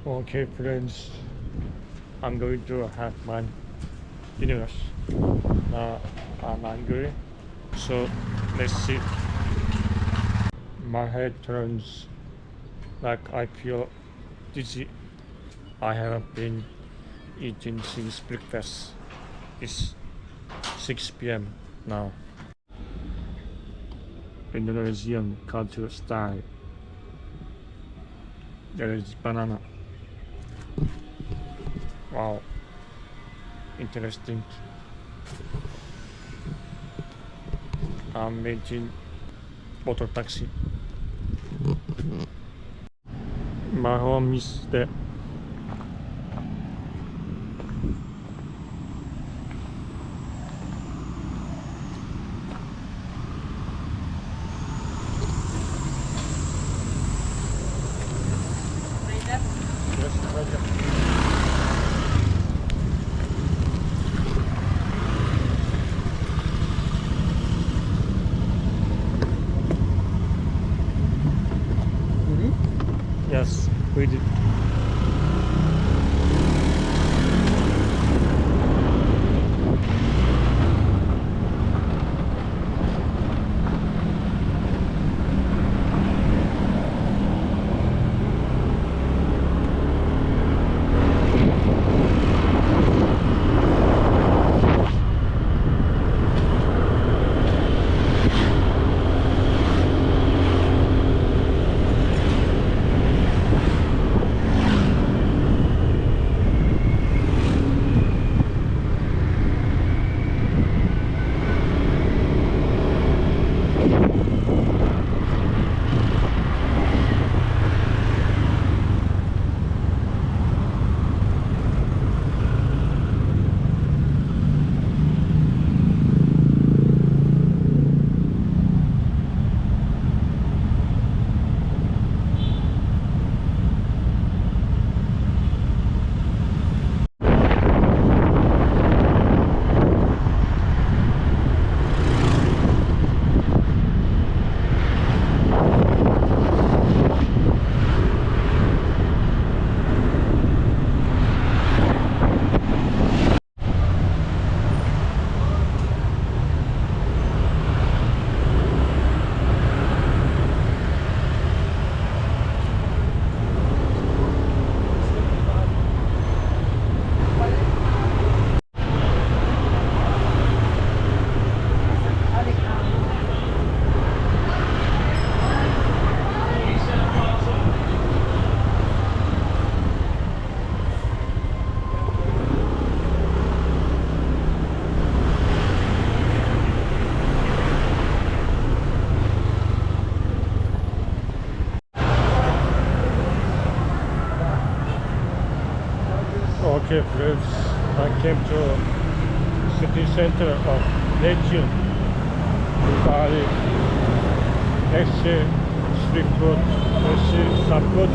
Okay, friends, I'm going to have my dinner. Now I'm hungry, so let's see. My head turns like I feel dizzy. I haven't been eating since breakfast. It's 6 p.m. now. Indonesian culture style. There is banana. Wow, interesting. I'm waiting motor taxi. My home is there. Yes, right. Yes, we did. Okay, friends, I came to city center of Legion, Bali. Let's see street food, let's see some food.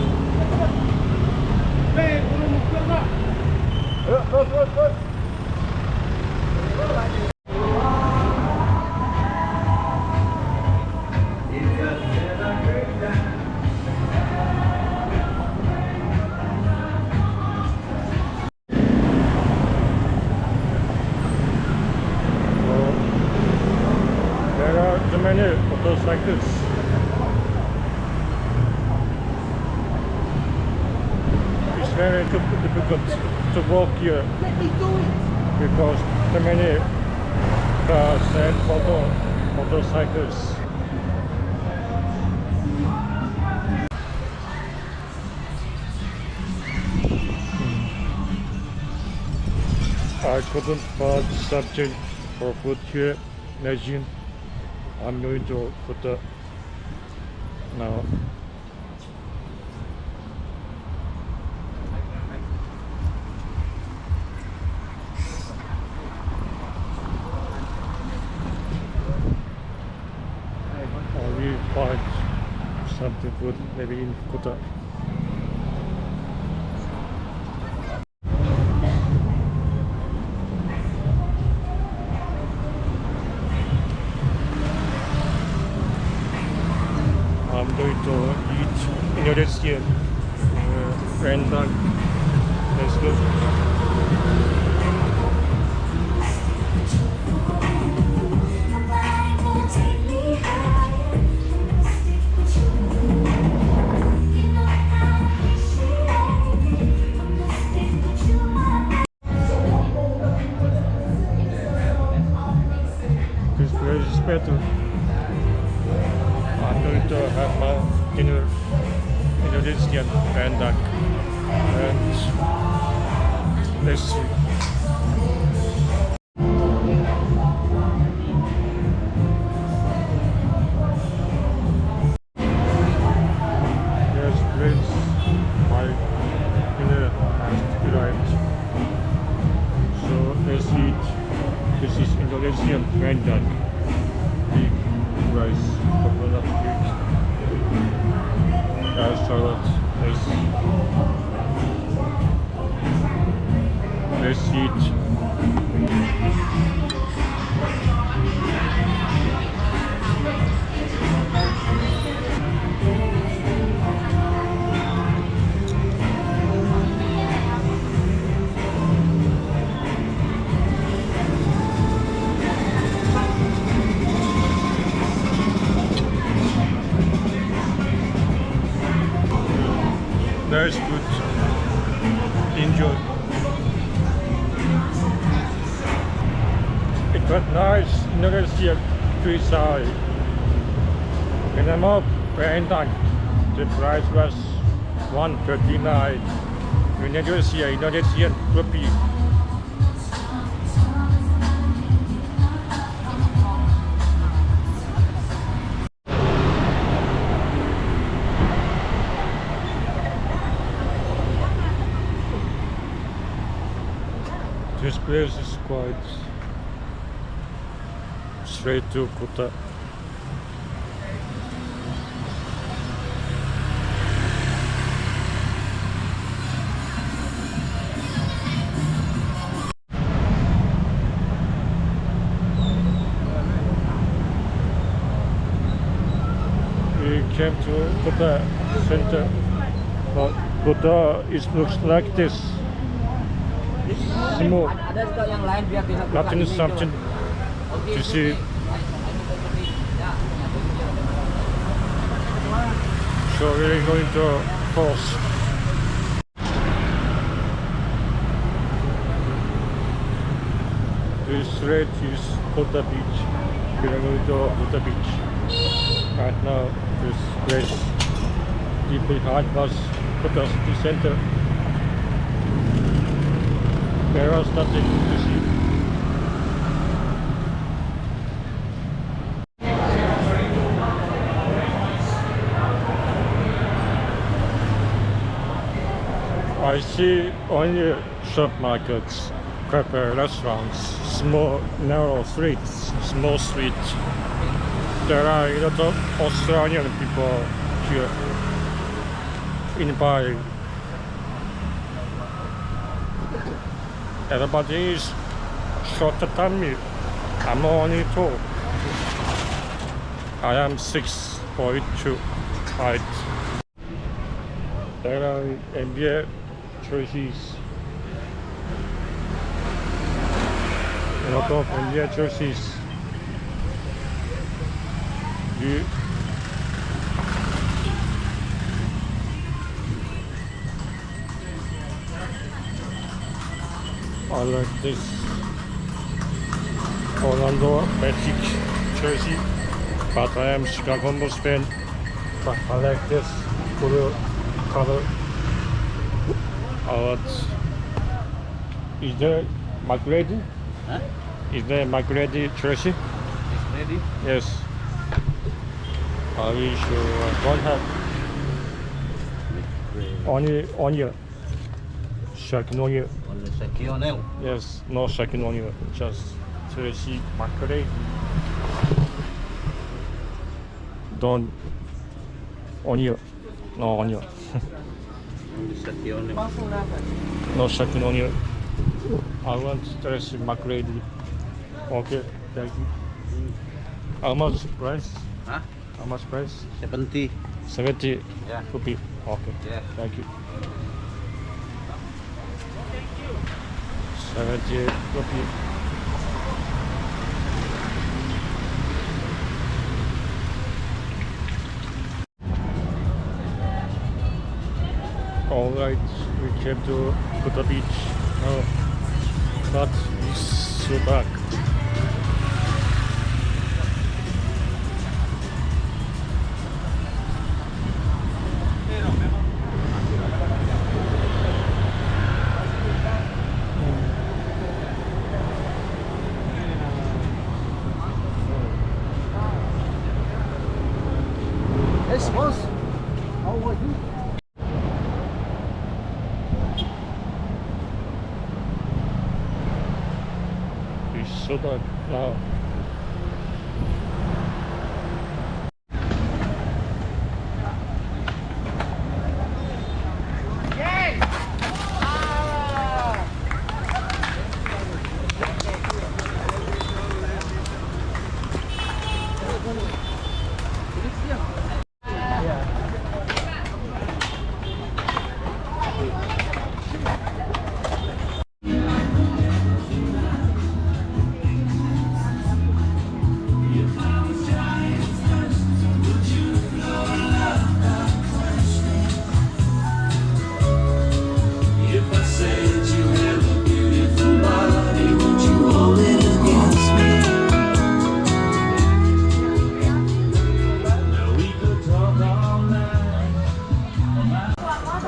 There are too many motorcycles. It's very difficult to walk here because too many cars and motorcycles. I couldn't find subject for food here. Imagine I'm going to put the now. I will find something good maybe in Kota. I'm going to eat Indonesian Embark. Let's go. This place is better. I'm going to have my dinner Indonesian Embark, and let's see. Yes, please. My dinner has arrived. So let's eat. This is Indonesian Embark. Big rice, coconut milk, salad. Let's eat. That's good. Enjoy. It was nice Indonesia cuisine. When I'm up, the price was 139 Indonesian rupee. This place is quite straight to Kuta. We came to Kuta center, but Kuta looks like this. Small. Nothing something to see. So we're going to cross. This straight is Kuta Beach. We are going to Kuta Beach. Right now, this place deep behind us, Kuta City Center. There was nothing to see. I see only supermarkets, cafe, restaurants, small narrow streets, small streets. There are a lot of Australian people here in Bali. Everybody is shorter than me. I'm only tall. I am 6.2 height. There are NBA jerseys. A lot of NBA jerseys. I like this Orlando Magic jersey, but I am Chicago Bulls fan. But I like this blue color. Is there McGrady? Huh? Is there McGrady jersey? Ready? Yes. I wish don't have only Shaquille O'Neal. Only Shaquille O'Neal. Yes, no Shaquille O'Neal, just Tracy McGrady. Don't O'Neal, no O'Neal. Only Shaquille O'Neal. No Shaquille O'Neal. I want Tracy McGrady. Okay, thank you. How much price? Huh? How much price? 70. 70 Yeah. rupee. Okay. Yeah. Thank you. 70 rupee. Alright, we came to Kuta Beach now, but it's so dark. Yes, boss. How are you? It's so dark now.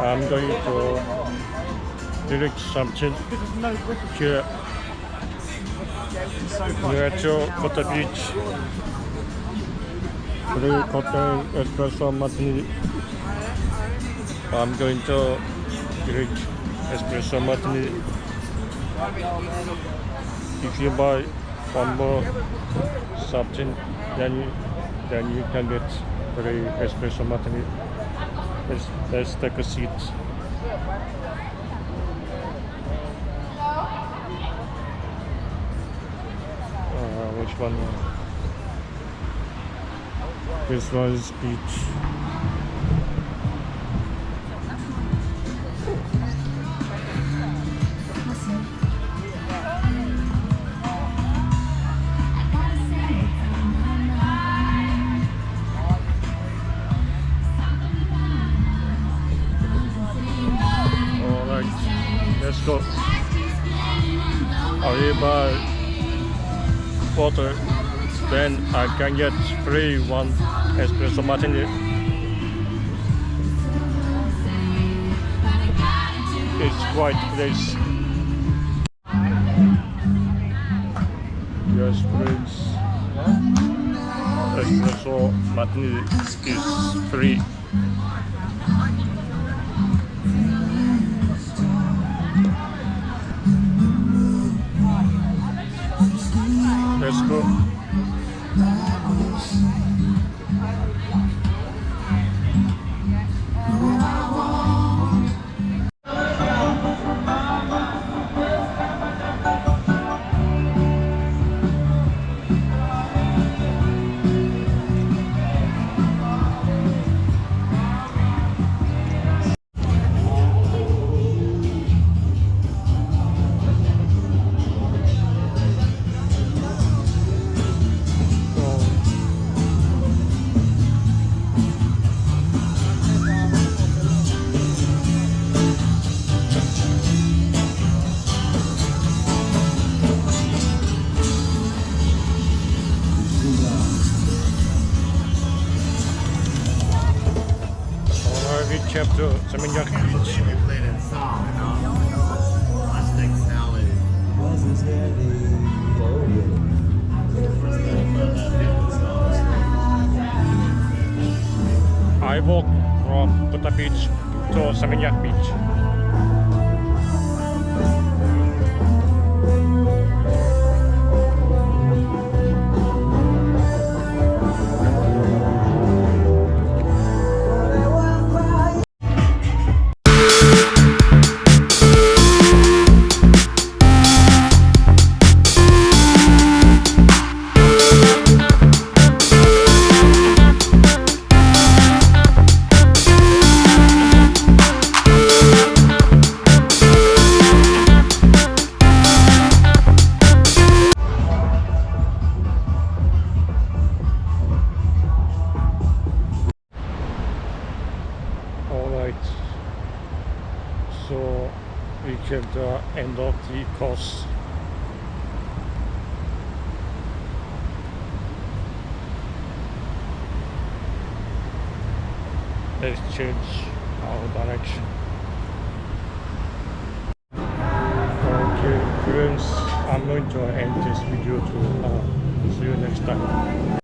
I'm going to direct something here near to Kuta Beach. Free cocktail espresso martini. I'm going to direct espresso martini. If you buy one more something, then you can get free espresso martini. Let's take a seat. Which one? This one is beach. Let's go. I will buy water, then I can get free one espresso martini. It's quite place. Yes, friends. Espresso martini is free. Let's go. We came to Embark Beach. We played that song, you know? Plastic salad. I walk from Kuta Beach to Embark Beach. So we can end of the course. Let's change our direction. Okay, friends, I'm going to end this video to see you next time.